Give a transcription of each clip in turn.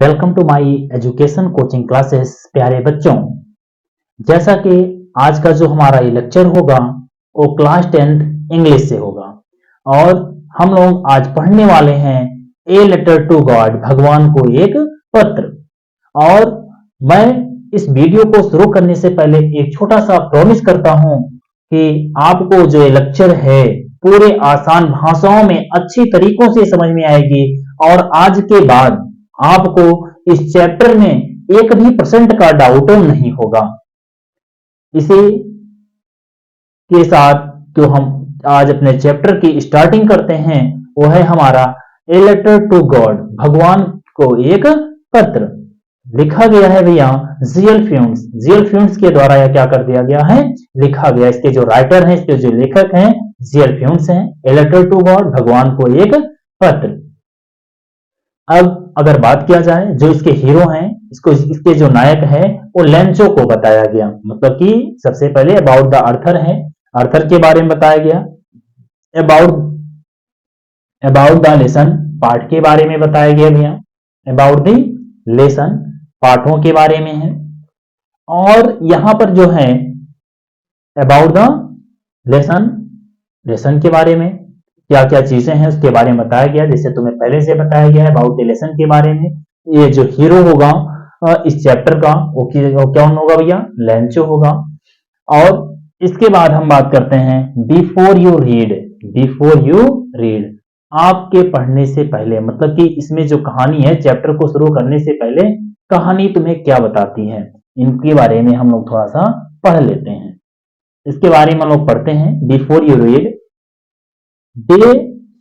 Welcome to my education coaching classes. प्यारे बच्चों, जैसा कि आज का जो हमारा ये लेक्चर होगा वो क्लास 10th इंग्लिश से होगा और हम लोग आज पढ़ने वाले हैं ए लेटर टू गॉड, भगवान को एक पत्र। और मैं इस वीडियो को शुरू करने से पहले एक छोटा सा प्रॉमिस करता हूं कि आपको जो ये लेक्चर है पूरे आसान भाषाओं में अच्छी तरीकों से समझ में आएगी और आज के बाद आपको इस चैप्टर में एक भी % का डाउट नहीं होगा। इसी के साथ जो हम आज अपने चैप्टर की स्टार्टिंग करते हैं वो है हमारा ए लेटर टू गॉड, भगवान को एक पत्र। लिखा गया है भैया जीएल फ्यूंस के द्वारा यह क्या कर दिया गया है, लिखा गया। इसके जो राइटर हैं, इसके जो लेखक हैं जीएल फ्यूंस हैं। ए लेटर टू गॉड, भगवान को एक पत्र। अब अगर बात किया जाए जो इसके हीरो हैं, इसके जो नायक है वो लेंचो को बताया गया। मतलब कि सबसे पहले अबाउट द आर्थर है, आर्थर के बारे में बताया गया। अबाउट द लेसन, पाठ के बारे में बताया गया भैया। अबाउट द लेसन, पाठों के बारे में है। और यहां पर जो है अबाउट द लेसन, लेसन के बारे में क्या क्या चीजें हैं उसके बारे में बताया गया। जैसे तुम्हें पहले से बताया गया है अबाउट द लेसन के बारे में। ये जो हीरो होगा इस चैप्टर का वो कौन होगा भैया, लेंचो होगा। और इसके बाद हम बात करते हैं बिफोर यू रीड, आपके पढ़ने से पहले। मतलब कि इसमें जो कहानी है, चैप्टर को शुरू करने से पहले कहानी तुम्हें क्या बताती है, इनके बारे में हम लोग थोड़ा सा पढ़ लेते हैं। इसके बारे में हम लोग पढ़ते हैं। बिफोर यू रीड, दे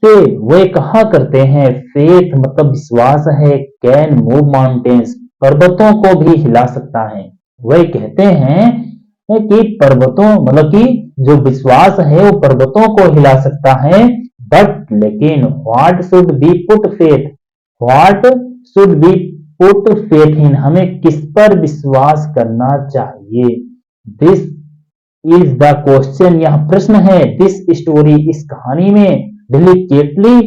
से वे कहा करते हैं, फेथ मतलब विश्वास है, कैन मूव माउंटेन्स पर्वतों को भी हिला सकता है। वे कहते हैं कि पर्वतों मतलब कि जो विश्वास है वो पर्वतों को हिला सकता है। बट लेकिन what should be put faith in, हमें किस पर विश्वास करना चाहिए। दिस इज द क्वेश्चन, यह प्रश्न है। दिस स्टोरी, इस कहानी में डिलिकेटली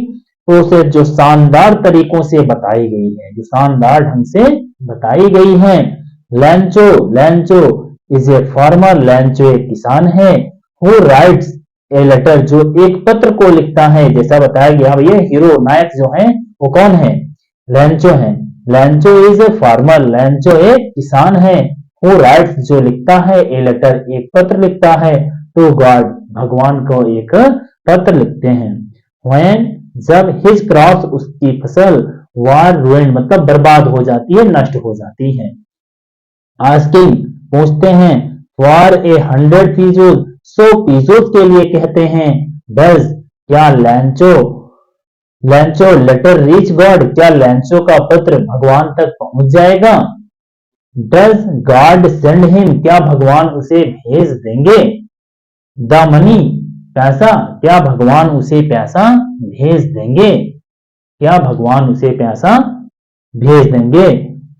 प्रोसेस, जो शानदार तरीकों से बताई गई है, जो शानदार ढंग से बताई गई है। Lencho is a farmer, Lencho एक किसान है। हु राइट्स ए लेटर, जो एक पत्र को लिखता है। जैसा बताया गया भैया, हीरो नायक जो है वो कौन है, लेंचो है। Lencho is a farmer, Lencho एक किसान है। हु राइट्स, जो लिखता है, ए लेटर एक पत्र लिखता है। टू गॉड, भगवान को एक पत्र लिखते हैं। व्हेन, जब हिज क्रॉप्स, उसकी फसल, वार रुइंड मतलब बर्बाद हो जाती है, नष्ट हो जाती है। आस्किंग, पूछते हैं। फॉर 100 पीजोज, 100 पीजोज के लिए कहते हैं। डज, क्या लेंचो लेटर रीच गॉड, क्या लेंचो का पत्र भगवान तक पहुंच जाएगा। डज गॉड सेंड हिम, क्या भगवान उसे भेज देंगे। द मनी, पैसा, क्या भगवान उसे पैसा भेज देंगे, क्या भगवान उसे पैसा भेज देंगे।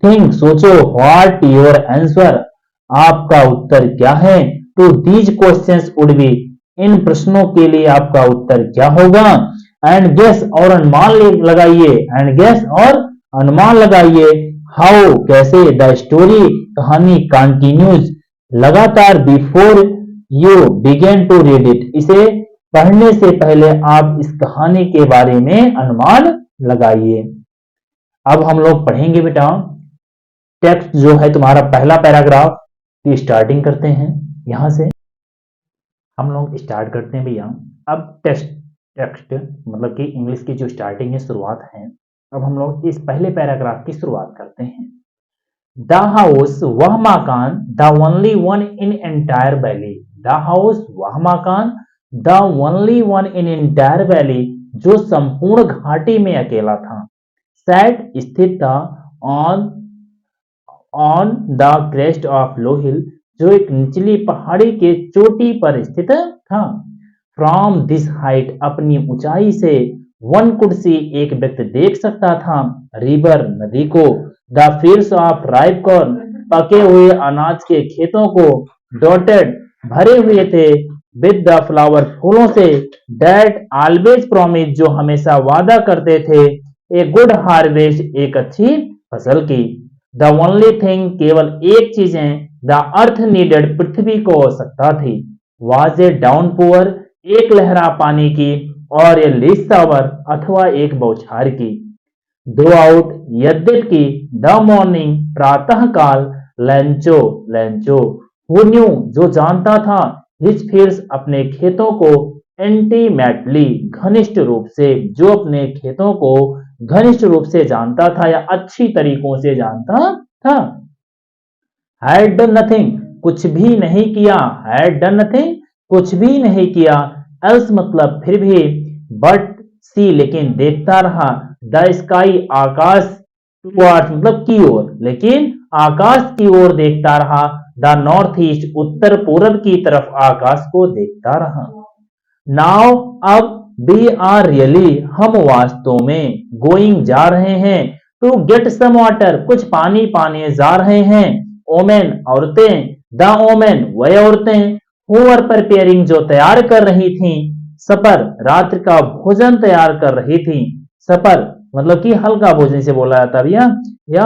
थिंक, सोचो। व्हाट योर आंसर, आपका उत्तर क्या है। To these questions would be, इन प्रश्नों के लिए आपका उत्तर क्या होगा। एंड गेस, और अनुमान लगाइए। एंड गेस, और अनुमान लगाइए। हाउ, कैसे। द स्टोरी, कहानी, कंटिन्यूज, लगातार। Before you begin to read it, इसे पढ़ने से पहले आप इस कहानी के बारे में अनुमान लगाइए। अब हम लोग पढ़ेंगे बेटा टेक्स्ट जो है तुम्हारा पहला पैराग्राफ की स्टार्टिंग करते हैं। यहां से हम लोग स्टार्ट करते हैं भैया। अब टेक्स्ट मतलब कि इंग्लिश की जो स्टार्टिंग है, शुरुआत है। अब हम लोग इस पहले पैराग्राफ की शुरुआत करते हैं। द हाउस, वह मकान, the only one in entire valley. The house, वह मकान, the only one in entire valley, जो संपूर्ण घाटी में अकेला था। सैट, स्थित था। On the crest of low hill, जो एक निचली पहाड़ी के चोटी पर स्थित था। फ्रॉम दिस हाइट, अपनी ऊंचाई से, वन कुड सी, एक व्यक्ति देख सकता था। रिवर, नदी को। The fields of ripe corn, पके हुए अनाज के खेतों को। डॉटेड, भरे हुए थे। विद द फ्लावर, फूलों से। डैट ऑलवेज प्रॉमिस, जो हमेशा वादा करते थे। ए गुड हार्वेस्ट, एक अच्छी फसल की। द ओनली थिंग, केवल एक चीज है, द अर्थ नीडेड, पृथ्वी को आवश्यकता थी, वाज ए डाउनपुअर, एक लहरा पानी की, और ए लीज शावर, अथवा एक बौछार की। दो आउट, यद्यपि, द मॉर्निंग, प्रातः काल, लैंचो, लैंचो, हु न्यू, जो जानता था, हिज फील्ड्स, अपने खेतों को, इंटीमेटली, घनिष्ठ रूप से, जो अपने खेतों को घनिष्ठ रूप से जानता था या अच्छी तरीकों से जानता था। हैड डन नथिंग, कुछ भी नहीं किया, हैड डन नथिंग, कुछ भी नहीं किया, एल्स मतलब फिर भी, बट सी, लेकिन देखता रहा, द स्काई, आकाश, टुवर्ड्स मतलब की ओर, लेकिन आकाश की ओर देखता रहा, द नॉर्थ ईस्ट, उत्तर पूरब की तरफ आकाश को देखता रहा। नाउ, अब, वी आर रियली, हम वास्तव में, गोइंग, जा रहे हैं, टू गेट सम वाटर, कुछ पानी पाने जा रहे हैं, ओमेन, औरतें, द ओमेन, वह औरतें, हु वर प्रिपेयरिंग, जो तैयार कर रही थीं, सपर, रात्रि का भोजन तैयार कर रही थीं, सपर मतलब कि हल्का भोजन से बोला जाता है भैया, या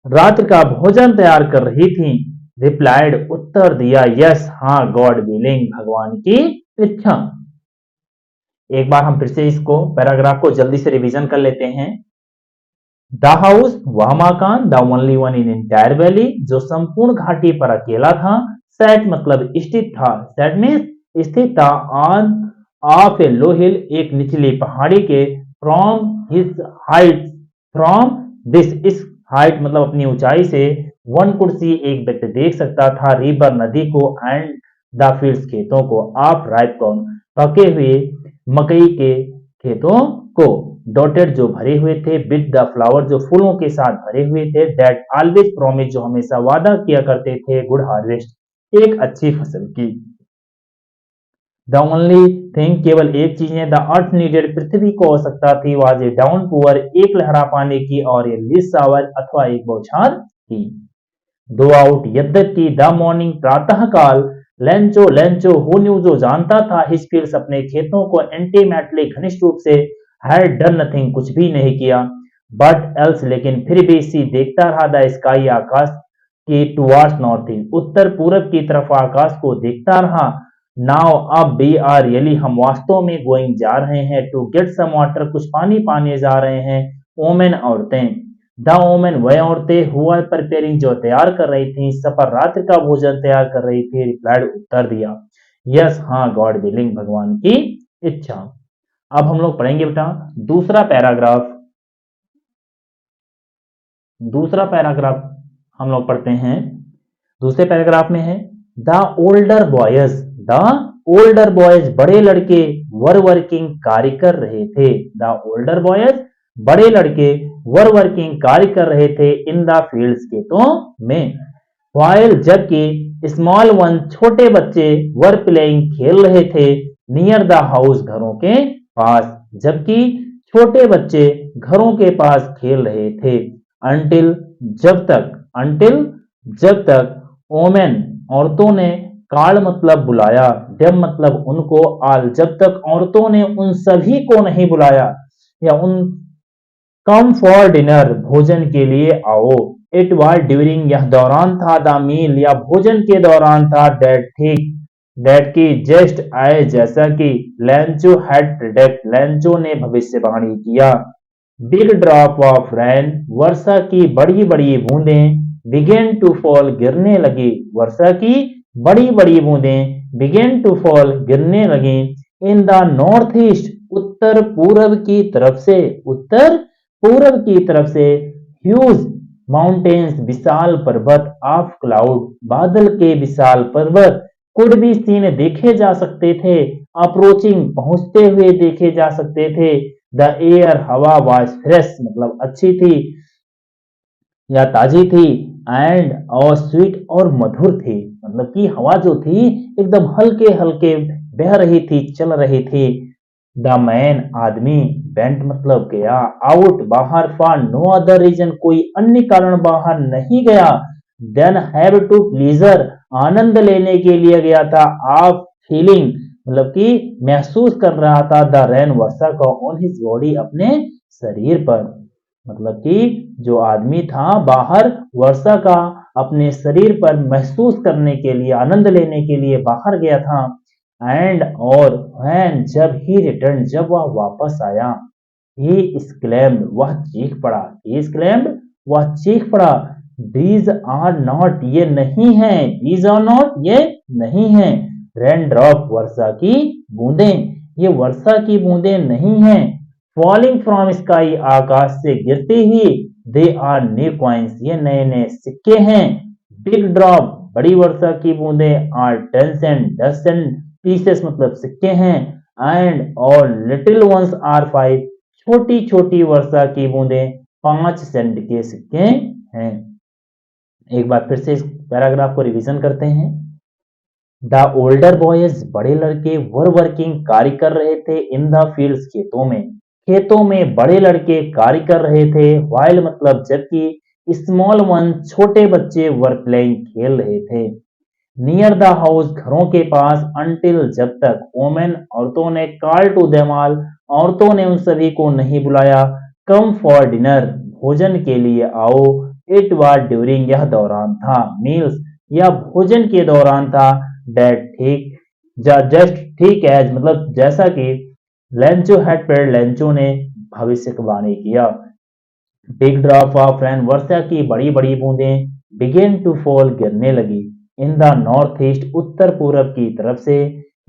रात्रि का भोजन तैयार कर रही थीं, रिप्लाइड, उत्तर दिया, यस, हाँ, गॉड विलिंग, भगवान की इच्छा। एक बार हम फिर से इसको पैराग्राफ को जल्दी से रिवीजन कर लेते हैं। द हाउस, वह मकान, the only one in entire valley, जो संपूर्ण घाटी पर अकेला था, सेट मतलब स्थित था, सेट मीन्स स्थित था, ऑन ऑफ ए लो हिल, एक निचली पहाड़ी के, from his height, from this, इस हाइट मतलब अपनी ऊंचाई से, वन कुड सी, एक व्यक्ति देख सकता था, रिवर, नदी को, एंड द फील्ड्स, खेतों को, ऑफ राइप कॉर्न, पके हुए मकई के खेतों को, डॉटेड, जो भरे हुए थे, विद द फ्लावर, जो फूलों के साथ भरे हुए थे, दैट ऑलवेज प्रॉमिस, जो हमेशा वादा किया करते थे, गुड हार्वेस्ट, एक अच्छी फसल की। द ओनली थिंग, केवल एक चीज है, द अर्थ नीडेड, पृथ्वी को आवश्यकता थी, वाज ए डाउनपुअर, एक लहरा पानी की, और ए लिस शावर, अथवा एक बौछार की। दो आउट, यद्यपि, द मॉर्निंग, प्रातः काल, लेंचो, लेंचो, हु न्यू, जो जानता था, हिज फील्ड्स, अपने खेतों को, इंटीमेटली, घनिष्ठ रूप से, हैड डन नथिंग, कुछ भी नहीं किया, बट एल्स, लेकिन फिर भी, सी, देखता रहा, द स्काई, आकाश की, टुवर्ड्स नॉर्थ ईस्ट, उत्तर पूरब की तरफ आकाश को देखता रहा। नाउ, अब, वी आर रियली, हम वास्तव में, गोइंग, जा रहे हैं, टू गेट सम वाटर, कुछ पानी पाने जा रहे हैं, ओमेन, औरतें, द ओमेन, वह औरतें, हु आर प्रिपेयरिंग, जो तैयार कर रही थी, सपर, रात्रि का भोजन तैयार कर रही थी, रिप्लाइड, उत्तर दिया, यस, हाँ, गॉड विलिंग, भगवान की इच्छा। अब हम लोग पढ़ेंगे बेटा दूसरा पैराग्राफ। दूसरा पैराग्राफ हम लोग पढ़ते हैं। दूसरे पैराग्राफ में है, the older boys, the older boys, बड़े लड़के, वर वर्किंग, कार्य कर रहे थे, द ओल्डर बॉयज, बड़े लड़के, वर वर्किंग, कार्य कर रहे थे, इन द फील्ड्स, खेतों में, व्हाइल, जबकि, स्मॉल वन, छोटे बच्चे, वर प्लेइंग, खेल रहे थे, नियर द हाउस, घरों के पास, जबकि छोटे बच्चे घरों के पास खेल रहे थे, अंटिल, जब तक, अंटिल, जब तक, ओमेन, औरतों ने, काल मतलब बुलाया, देम मतलब उनको, आल, जब तक औरतों ने उन सभी को नहीं बुलाया, या उन, कम फॉर डिनर, भोजन के लिए आओ, इट वाज ड्यूरिंग, यह दौरान था, द मील, या भोजन के दौरान था, दैट की, जस्ट आए, जैसा कि, लेंचो हैड प्रेडिक्ट, लेंचो ने भविष्यवाणी किया, बिग ड्रॉप ऑफ रेन, वर्षा की बड़ी बड़ी बूंदें, बिगेन टू फॉल, गिरने लगी, वर्षा की बड़ी बड़ी बूंदें, बिगेन टू फॉल, गिरने लगी, इन द नॉर्थ ईस्ट, उत्तर पूरब की तरफ से, उत्तर पूरब की तरफ से, ह्यूज माउंटेन्स, विशाल पर्वत, ऑफ क्लाउड, बादल के विशाल पर्वत, कुड बी सीन, देखे जा सकते थे, अप्रोचिंग, पहुंचते हुए देखे जा सकते थे, द एयर, हवा, वाज फ्रेश मतलब अच्छी थी या ताजी थी, एंड और स्वीट, और मधुर थी, मतलब कि हवा जो थी एकदम हल्के हल्के बह रही थी, चल रही थी। द मैन, आदमी, वेंट मतलब गया, आउट, बाहर, फॉर नो अदर रीजन, कोई अन्य कारण बाहर नहीं गया, देन हैव टू प्लीजर, आनंद लेने के लिए गया था, ऑफ फीलिंग मतलब कि महसूस कर रहा था, द रेन, वर्षा का, ऑन हिज बॉडी, अपने शरीर पर। मतलब कि जो आदमी था बाहर वर्षा का अपने शरीर पर महसूस करने के लिए, आनंद लेने के लिए बाहर गया था। एंड और व्हेन जब ही रिटर्न, जब वह वापस आया, ही exclaimed, वह चीख पड़ा। he exclaimed, वह चीख पड़ा। these are not, ये नहीं है। these are not, ये नहीं है। raindrop, वर्षा की बूंदें, ये वर्षा की बूंदें नहीं हैं। falling from sky, आकाश से गिरती हुई। they are new coins, ये नए नए सिक्के हैं। big drop, बड़ी वर्षा की बूंदें are tens and dozens pieces, मतलब सिक्के हैं। and और little ones are 5, छोटी छोटी वर्षा की बूंदें 5 सेंट के सिक्के हैं। एक बार फिर से इस पैराग्राफ को रिवीजन करते हैं। द ओल्डर बॉयज, बड़े लड़के, वर वर्किंग, कार्य कर रहे थे। इन द फील्ड्स, खेतों में। खेतों में बड़े लड़के कार्य कर रहे थे। व्हाइल मतलब जबकि, स्मॉल वन छोटे बच्चे, वर प्लेइंग खेल रहे थे। नियर द हाउस, घरों के पास। अनटिल जब तक। वोमेन औरतों ने। कॉल टू देम ऑल, औरतों ने उन सभी को नहीं बुलाया। कम फॉर डिनर, भोजन के लिए आओ। इट वाज ड्यूरिंग, यह दौरान था। मील्स, यह भोजन के दौरान था। डेट ठीक, जस्ट ठीक एज मतलब जैसा कि। लेंचो हैड प्रेड, लेंचो ने भविष्यवाणी किया। बिग ड्रॉप ऑफ रेन, वर्षा की बड़ी बड़ी बूंदें। बिगेन टू फॉल, गिरने लगी। इन द नॉर्थ ईस्ट, उत्तर पूरब की तरफ से।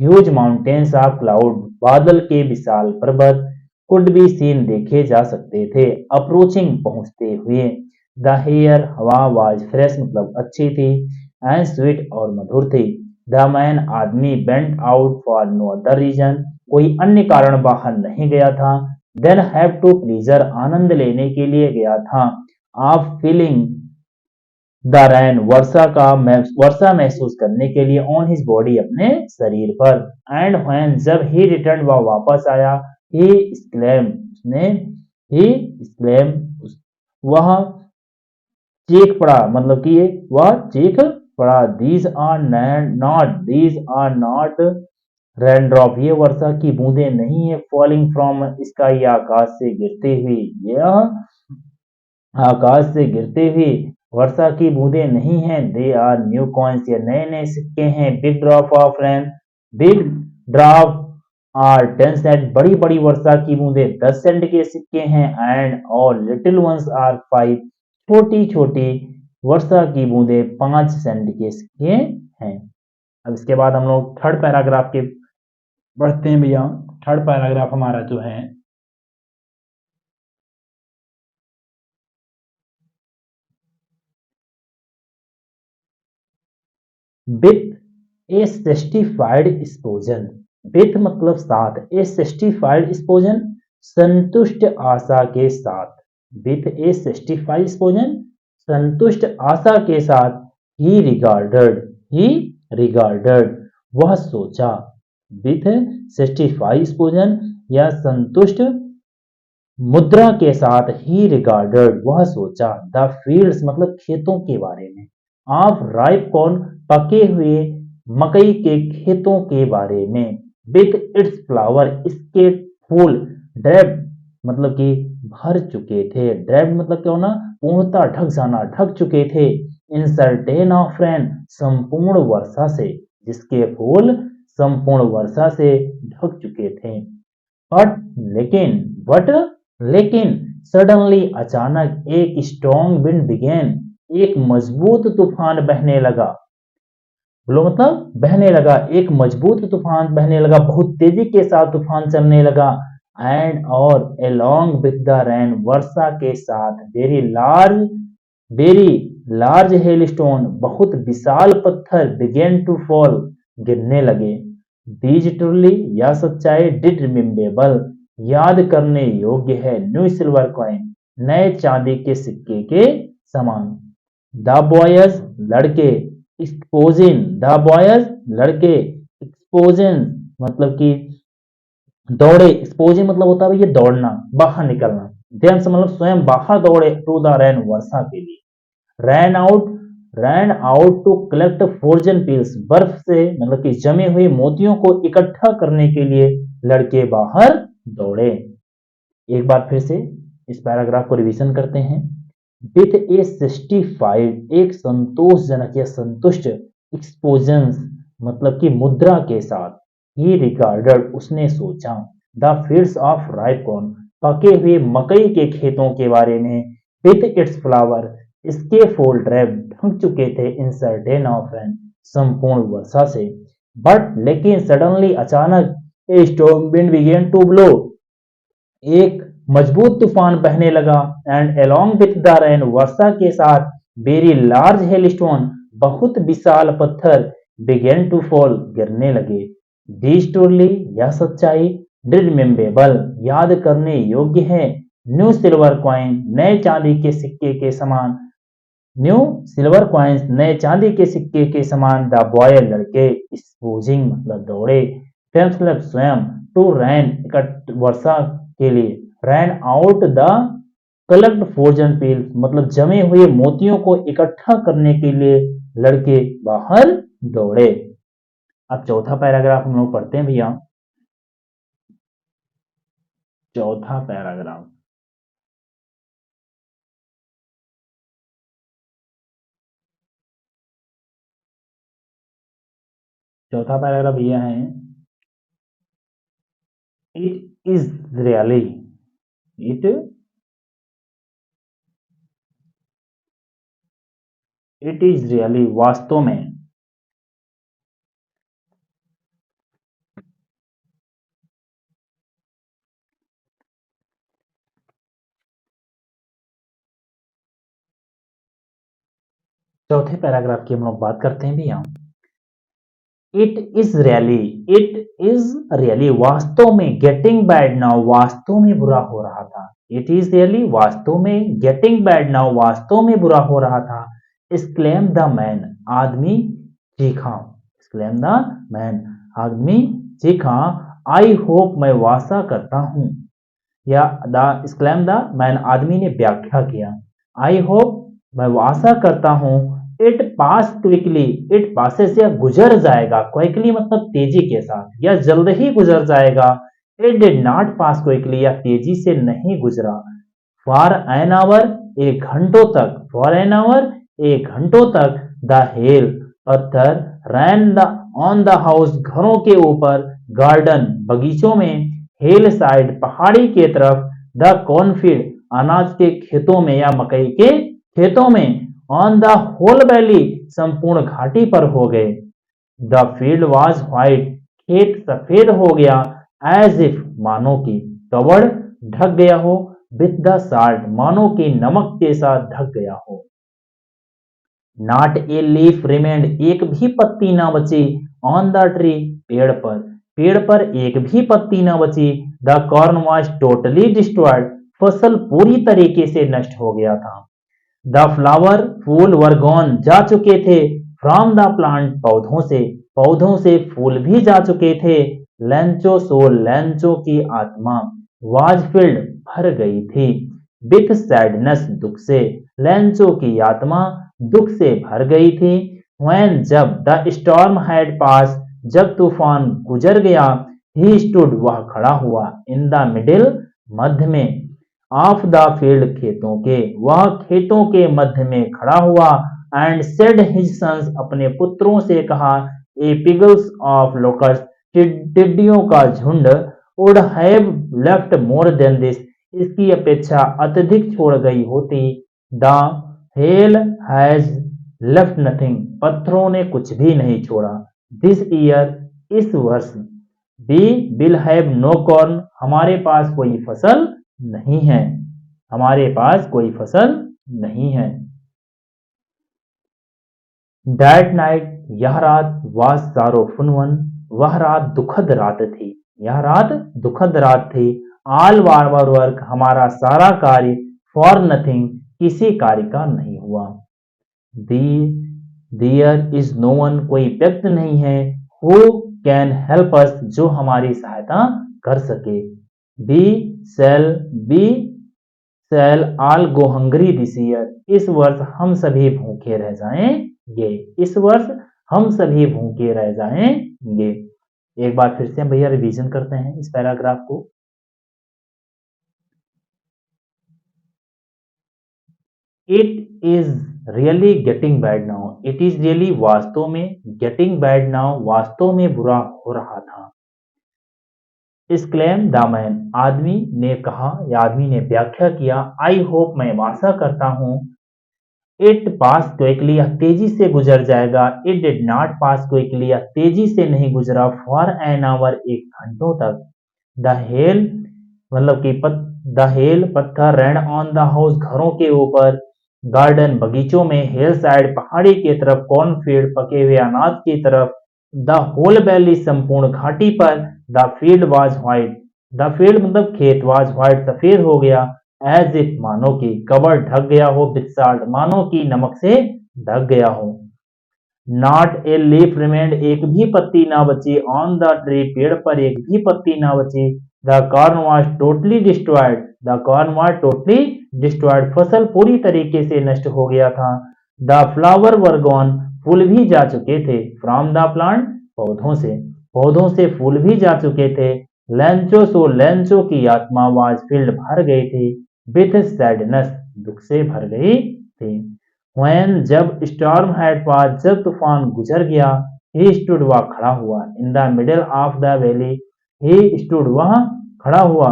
ह्यूज माउंटेन्स ऑफ क्लाउड, बादल के विशाल पर्वत। कुड बी सीन, देखे जा सकते थे। अप्रोचिंग, पहुंचते हुए। द हेयर, हवा वाज फ्रेश मतलब अच्छी थी। एंड स्वीट, और मधुर थी। द मैन, आदमी। Bent out for no other reason, कोई अन्य कारण बाहर नहीं गया था। देन हैव टू प्लीजर, आनंद लेने के लिए गया था। आप फीलिंग द रैन, वर्षा महसूस करने के लिए। ऑन हिज बॉडी, अपने शरीर पर। एंड व्हेन, जब ही रिटर्न, वह वापस आया। ही exclaimed, उसने ही exclaimed, वह चीख पड़ा मतलब कि वह चीख पड़ा। these are not रेनड्रॉप, ये वर्षा की बूंदें नहीं है। फॉलिंग फ्रॉम स्काई, आकाश से गिरती हुई। यह आकाश से गिरते हुए वर्षा की बूंदें नहीं हैं। दे आर न्यू कॉइन्स, ये नए नए सिक्के हैं। Big drop of rain, big drop are 10 cent, बड़ी बड़ी वर्षा की बूंदें 10 सेंट के सिक्के हैं। एंड और लिटिल वंस आर 5, छोटी छोटी वर्षा की बूंदें 5 सेंट के सिक्के हैं। अब इसके बाद हम लोग थर्ड पैराग्राफ के पढ़ते हैं भैया। थर्ड पैराग्राफ हमारा जो है, विथ ए सैटिस्फाइड स्पोजन, विथ मतलब साथ, ए सैटिस्फाइड स्पोजन, संतुष्ट आशा के साथ। विथ ए सैटिस्फाइड स्पोजन, संतुष्ट आशा के साथ। ही रिगार्डेड, वह सोचा। विथ सैटिस्फाइड स्पोजन, या संतुष्ट मुद्रा के साथ। ही रिगार्डेड, वह सोचा। द फील्ड्स मतलब खेतों के बारे में। ऑफ राइप कॉर्न, पके हुए मकई के खेतों के बारे में। विथ इट्स फ्लावर, इसके फूल। ड्रेब मतलब कि भर चुके थे। ड्रेब मतलब क्या होना, पूर्णतः ढक जाना, ढक चुके थे। इन सर्टेन ऑफ रेन, संपूर्ण वर्षा से, जिसके फूल संपूर्ण वर्षा से ढक चुके थे। लेकिन सडनली, अचानक। एक स्ट्रॉन्ग विंड बिगेन, एक मजबूत तूफान बहने लगा। बोलो मतलब बहने लगा, एक मजबूत तूफान बहने लगा, बहुत तेजी के साथ तूफान चलने लगा। एंड और along with the rain, वर्षा के साथ। वेरी लार्ज हेलस्टोन, बहुत विशाल पत्थर। बिगेन टू फॉल, गिरने लगे। दीज ट्रूली, यह सच्चाई। डिड रिमेम्बेबल, याद करने योग्य है। न्यू सिल्वर कॉइन, नए चांदी के सिक्के के समान। द बॉयज, लड़के। एक्सपोजिंग, द बॉयज, लड़के। एक्सपोजिंग मतलब कि दौड़े। एक्सपोजिंग मतलब होता है ये दौड़ना, बाहर निकलना। देम से मतलब स्वयं बाहर दौड़े। टू द रैन, वर्षा के लिए। Ran out to collect frozen pearls, बर्फ से मतलब कि जमे हुए मोतियों को इकट्ठा करने के लिए लड़के बाहर दौड़े। एक बार फिर से इस पैराग्राफ को रिवीजन करते हैं। विथ ए 65 एक संतोषजनक या संतुष्ट एक्सपोजेंस मतलब कि मुद्रा के साथ ही रिगार्डेड उसने सोचा the fields of ripe corn पके हुए मकई के खेतों के बारे में विथ इट्स फ्लावर इसके फूल ड्रैप ढक चुके थे इन सर्टेन ऑफ एन संपूर्ण वर्षा से बट लेकिन सडनली अचानक a storm wind began to blow एक मजबूत तूफान बहने लगा and along with the rain वर्षा के साथ वेरी लार्ज हेलस्टोन बहुत विशाल पत्थर बिगेन टू फॉल गिरने लगे दिस टूरली यह सच्चाई रिमेम्बेबल याद करने योग्य है न्यू सिल्वर कॉइन नए चांदी के सिक्के के समान न्यू सिल्वर कॉइन्स नए चांदी के सिक्के के समान द बॉय लड़के स्पोजिंग मतलब दौड़े मतलब स्वयं टू रैन वर्षा के लिए ran out the collect frozen pearl मतलब जमे हुए मोतियों को इकट्ठा करने के लिए लड़के बाहर दौड़े। अब चौथा पैराग्राफ हम लोग पढ़ते हैं भैया। चौथा पैराग्राफ भैया है it is really it is really वास्तव में चौथे पैराग्राफ की हम लोग बात करते हैं भैया। इट इज रियली वास्तव में गेटिंग बैड नाउ वास्तव में बुरा हो रहा था। इट इज रियली वास्तव में गेटिंग बैड नाउ वास्तव में बुरा हो रहा था। एक्सक्लेम द मैन आदमी चीखा। एक्सक्लेम द मैन आदमी चीखा। आई होप मैं वासा करता हूं या द एक्सक्लेम द मैन आदमी ने व्याख्या किया। आई होप मैं आशा करता हूं it pass quickly it passes या गुजर जाएगा क्विकली मतलब तेजी के साथ या जल्द ही गुजर जाएगा। It did not pass quickly या तेजी से नहीं गुजरा। फॉर एन आवर एक घंटों तक फॉर एन आवर एक घंटों तक द हेल पत्थर रैन द ऑन द हाउस घरों के ऊपर गार्डन बगीचों में हिल साइड पहाड़ी के तरफ द कॉर्नफील्ड अनाज के खेतों में या मकई के खेतों में ऑन द होल वैली संपूर्ण घाटी पर हो गए। द फील्ड वॉज व्हाइट खेत सफेद हो गया एज इफ मानो की कवर्ड ढक गया हो विथ द साल्ट मानो की नमक के साथ ढक गया हो। नॉट ए लीफ रिमेंड एक भी पत्ती ना बची ऑन द ट्री पेड़ पर एक भी पत्ती ना बची। The corn was totally destroyed फसल पूरी तरीके से नष्ट हो गया था। द फ्लावर फूल वर गॉन जा चुके थे फ्रॉम द प्लांट पौधों से फूल भी जा चुके थे। लेंचो सोल लेंचो की आत्मा वाज फिल्ड भर गई थी विथ सैडनेस दुख से लेंचो की आत्मा दुख से भर गई थी। व्हेन जब द स्टॉर्म हैड पास जब तूफान गुजर गया ही स्टूड वह खड़ा हुआ इन द मिडिल मध्य में ऑफ द फील्ड खेतों के वह खेतों के मध्य में खड़ा हुआ एंड सेड हिज सन्स अपने पुत्रों से कहा ए पिगल्स ऑफ लोकस्ट टिड्डियों का झुंड would have left more than this इसकी अपेक्षा अत्यधिक छोड़ गई होती। The hail has left nothing पत्थरों ने कुछ भी नहीं छोड़ा। दिस ईयर इस वर्ष we will have no corn हमारे पास कोई फसल नहीं है हमारे पास कोई फसल नहीं है। दैट नाइट यह रात वाज सारोफुल वन वह रात दुखद रात थी यह रात दुखद रात थी। ऑल वार वर्क हमारा सारा कार्य फॉर नथिंग किसी कार्य का नहीं हुआ। देयर इज नो वन कोई व्यक्ति नहीं है हु कैन हेल्प अस जो हमारी सहायता कर सके। We shall all go hungry this year इस वर्ष हम सभी भूखे रह जाएंगे इस वर्ष हम सभी भूखे रह जाएंगे। एक बार फिर से हम भैया रिवीजन करते हैं इस पैराग्राफ को। It is really getting bad now, it is really वास्तव में, गेटिंग बैड नाउ वास्तव में बुरा हो रहा था। exclaimed द मैन, आदमी ने कहा या आदमी ने व्याख्या किया, आई होप, मैं आशा करता हूं, इट पास क्विकली, यह तेजी से गुजर जाएगा, it did not pass quickly, यह तेजी से नहीं गुजरा, फॉर एन आवर, एक घंटों तक, द हेल मतलब कि द हेल पत्थर, रैन ऑन द हाउस, घरों के ऊपर, गार्डन बगीचों में, हिल साइड पहाड़ी की तरफ, कॉर्नफील्ड पके हुए अनाज की तरफ, द होल वैली संपूर्ण घाटी पर, the field was white, the field मतलब खेत, वाज व्हाइट सफेद हो गया, एज इफ मानो की, कवर ढक गया हो, विद साल्ट मानो की नमक से ढक गया हो, नॉट ए लीफ रिमेंड, एक भी पत्ती ना बची, ऑन द ट्री, पेड़ पर एक भी पत्ती ना बची, the corn was totally destroyed, the corn was totally destroyed, फसल पूरी तरीके से नष्ट हो गया था, द फ्लावर वर गॉन, फूल भी जा चुके थे, फ्रॉम द प्लांट, पौधों से फूल भी जा चुके थे, लेंचो सो, लेंचो की आत्मा वाज फील्ड भर गई थी, विथ सैडनेस, दुख से भर गई थी, when जब स्टॉर्म हैड पास, जब तूफान गुजर गया, he stood, वह खड़ा हुआ, in the middle of the valley, he stood, वह खड़ा हुआ,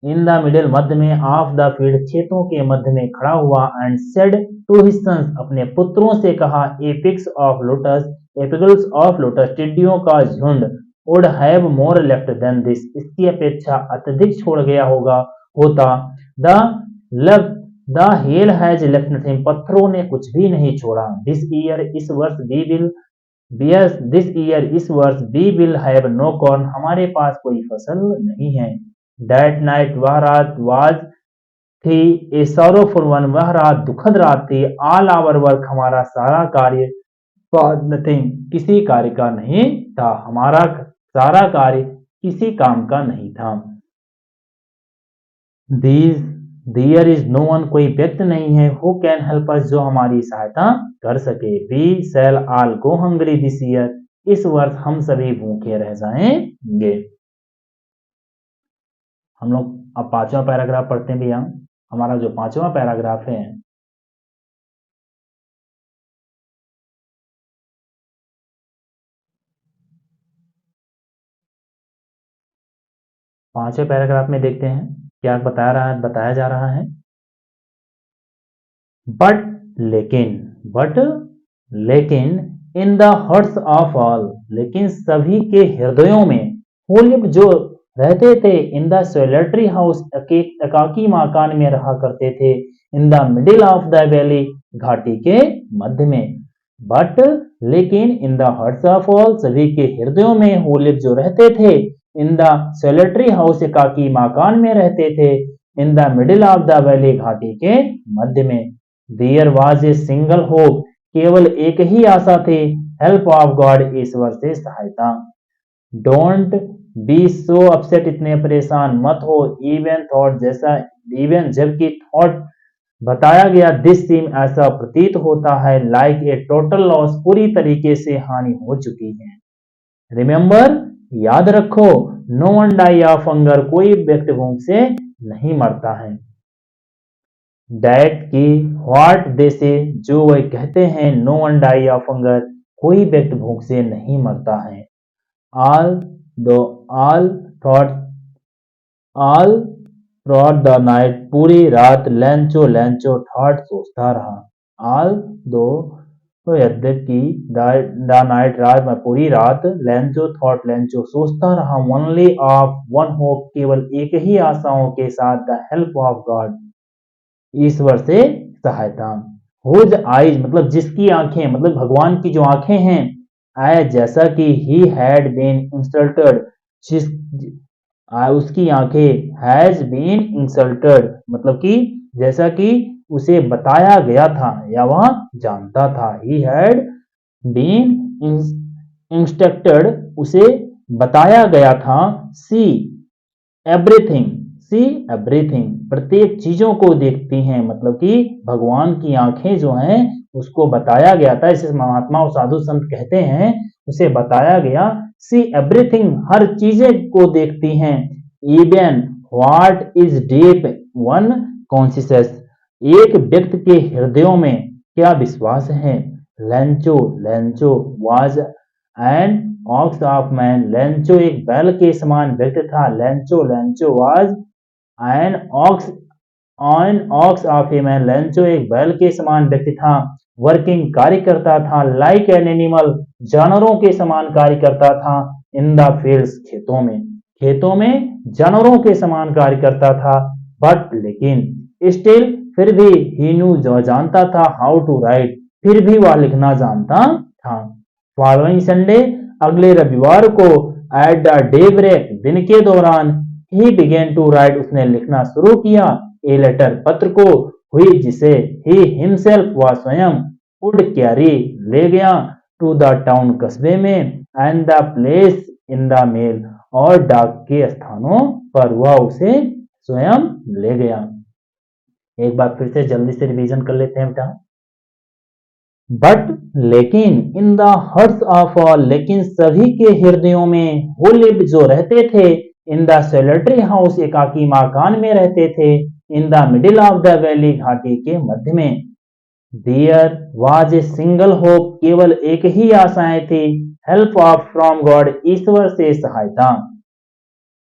इन द मिडिल, मध्य में, ऑफ द फील्ड, खेतों के मध्य में खड़ा हुआ, and said to his sons, अपने पुत्रों से कहा, epics of lotus, epicals of lotus, टिड्डियों का झुंड, would have more left than this, इसकी अपेक्षा अत्यधिक छोड़ गया होता, the left the hail has left nothing, पत्थरों ने कुछ भी नहीं छोड़ा, दिस ईयर, इस वर्ष, we will bears, this year, इस वर्ष, we will have no corn, हमारे पास कोई फसल नहीं है, दैट नाइट, वह रात, वाज थी, ए सॉरोफुल वन, वह रात दुखद रात थी, ऑल आवर वर्क, हमारा सारा कार्य, फॉर नथिंग, किसी कार्य का नहीं था, हमारा सारा कार्य किसी काम का नहीं था, these there is no one, कोई व्यक्ति नहीं है, हु कैन हेल्प अस, जो हमारी सहायता कर सके, we shall all go hungry this year, इस वर्ष हम सभी भूखे रह जाएंगे। हम लोग अब पांचवा पैराग्राफ पढ़ते हैं भैया। हमारा जो पांचवा पैराग्राफ है, पांचवे पैराग्राफ में देखते हैं क्या बताया जा रहा है, बट लेकिन in the hearts of all, लेकिन सभी के हृदयों में, हु लिव्ड, जो रहते थे, इन द सोलिटरी हाउस, एकाकी मकान में रहा करते थे, in the middle of the valley, घाटी के मध्य में, बट लेकिन in the hearts of all, सभी के हृदयों में, हु लिव्ड, जो रहते थे, इन द सोलिटरी हाउस, एकाकी मकान में रहते थे, in the middle of the valley, घाटी के मध्य में, there was a single hope, केवल एक ही आशा थी, हेल्प ऑफ गॉड, ईश्वर से सहायता, डोंट बी सो अपसेट, इतने परेशान मत हो, इवन थॉट, जैसा, इवन जबकि थॉट बताया गया, दिस सीम, ऐसा प्रतीत होता है, लाइक ए टोटल लॉस, पूरी तरीके से हानि हो चुकी है, रिमेंबर, याद रखो, no one die of hunger, कोई व्यक्ति भूख से नहीं मरता है, दैट की, व्हाट दे से, जो वह कहते हैं, no one die of hunger, कोई व्यक्ति भूख से नहीं मरता है, all thought all throughout the night, पूरी रात, लेंचो थॉट, सोचता रहा, ऑल दो, तो यद्यपि, द नाइट, रात में, पूरी रात, लेंचो थॉट, लेंचो सोचता रहा, ओनली ऑफ वन होप, केवल एक ही आशाओं के साथ, द हेल्प ऑफ गॉड, ईश्वर से सहायता, हुज आईज, मतलब जिसकी आंखें, मतलब भगवान की जो आंखें हैं, एज, जैसा कि, ही हैड बीन इंसल्टेड, उसकी आंखें, हैज बीन इंसल्टेड, मतलब कि जैसा कि उसे बताया गया था या वह जानता था, ही हैड बीन इंस्ट्रक्टेड, उसे बताया गया था, सी एवरीथिंग, प्रत्येक चीजों को देखती हैं, मतलब कि भगवान की आंखें जो हैं उसको बताया गया था, इसे महात्मा और साधु संत कहते हैं, उसे बताया गया, सी एवरीथिंग, हर चीजें को देखती हैं, even what is deep one conscious, एक व्यक्ति के हृदयों में क्या विश्वास है? Lencho Lencho was an ox of man. Lencho एक बैल के समान व्यक्ति था। Lencho Lencho was an ox of a man. Lencho एक बैल के समान व्यक्ति था। वर्किंग कार्य करता था। लाइक एन एनिमल जानवरों के समान कार्य करता था। इन द फील्ड्स खेतों में जानवरों के समान कार्य करता था। बट लेकिन स्टिल फिर भी ही न्यू जो जानता था हाउ टू राइट फिर भी वह लिखना जानता था। फॉलोइंग संडे अगले रविवार को एट द डे ब्रेक दिन के दौरान ही बिगेन टू राइट उसने लिखना शुरू किया। ए लेटर पत्र को हुई जिसे ही हिमसेल्फ वह स्वयं वुड कैरी ले गया टू द टाउन कस्बे में and the place in the mail और डाक के स्थानों पर वह उसे स्वयं ले गया। एक बार फिर से जल्दी से रिवीजन कर लेते हैं बेटा। बट लेकिन in the hearts of all लेकिन सभी के हृदयों में वो लिव जो रहते थे इन द सोलिटरी हाउस एकाकी मकान में रहते थे in the middle of the valley घाटी के मध्य में there was a single hope केवल एक ही आशाएं थी हेल्प ऑफ फ्रॉम गॉड ईश्वर से सहायता।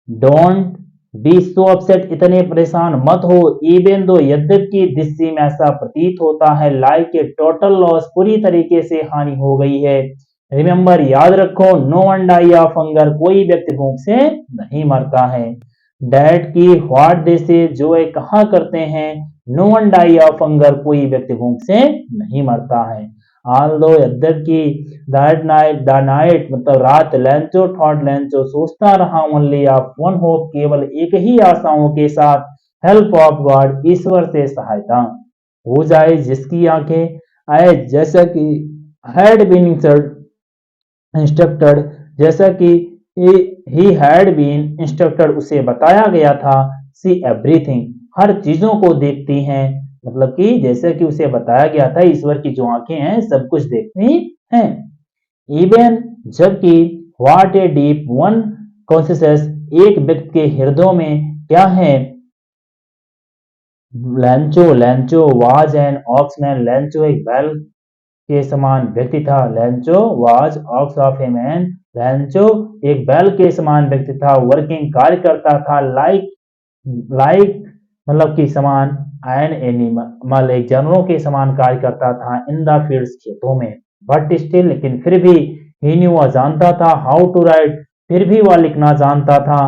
डोंट बी सो अपसेट इतने परेशान मत हो इवन दो यद्यपि दिस सीम ऐसा प्रतीत होता है लाइक ए टोटल लॉस पूरी तरीके से हानि हो गई है। रिमेंबर याद रखो no one die of hunger कोई व्यक्ति भूख से नहीं मरता है। डैड की व्हाट दे से जो ये कहा करते हैं no one die of hunger कोई व्यक्ति भूख से नहीं मरता है। ऑल्दो यद्यपि दैट नाइट द नाइट मतलब रात लेंचो थॉट लेंचो सोचता रहा ओनली ऑफ वन होप केवल एक ही आशाओं के साथ हेल्प ऑफ गॉड ईश्वर से सहायता हो जाए जिसकी आंखें आए जैसा कि हैड बीन इंस्ट्रक्टेड जैसा कि ही हैड बीन इंस्ट्रक्टेड उसे बताया गया था सी एवरीथिंग हर चीजों को देखती हैं मतलब कि जैसे कि उसे बताया गया था ईश्वर की जो आंखें हैं सब कुछ देखती हैं। इवन जबकि what a deep one conscious एक व्यक्ति के हृदय में क्या है। लैंचो लैंचो वाज एन ऑक्समैन लैंचो एक बैल के समान व्यक्ति था। लैंचो was ox of a man लैंचो एक बैल के समान व्यक्ति था। वर्किंग कार्य करता था लाइक मतलब कि समान एन एनिमल एक जानवरों के समान कार्य करता था इन द फील्ड्स खेतों में। बट स्टिल लेकिन फिर भी ही न्यू वह जानता था हाउ टू राइट फिर भी वह लिखना जानता था।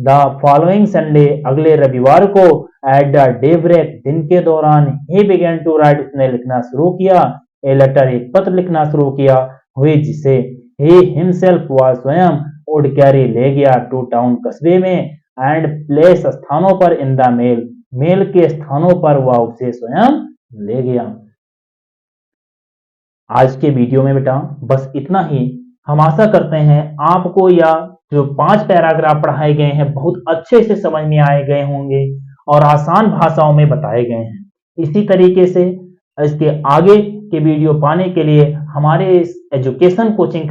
द फॉलोइंग संडे अगले रविवार को एट द डे ब्रेक दिन के दौरान ही बिगेन टू राइट उसने लिखना शुरू किया। ए लेटर एक पत्र लिखना शुरू किया हुई जिसे ही हिमसेल्फ वह स्वयं वुड कैरी ले गया टू टाउन कस्बे में एंड प्लेस स्थानों पर इन द मेल के स्थानों पर वह उसे स्वयं ले गया। आज के वीडियो में बेटा बस इतना ही। हम आशा करते हैं आपको या जो 5 पैराग्राफ पढ़ाए गए हैं बहुत अच्छे से समझ में आए गए होंगे और आसान भाषाओं में बताए गए हैं। इसी तरीके से इसके आगे के वीडियो पाने के लिए हमारे इस एजुकेशन कोचिंग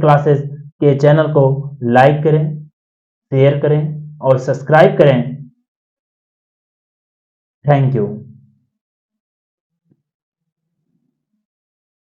क्लासेस के चैनल को लाइक करें, शेयर करें और सब्सक्राइब करें। Thank you.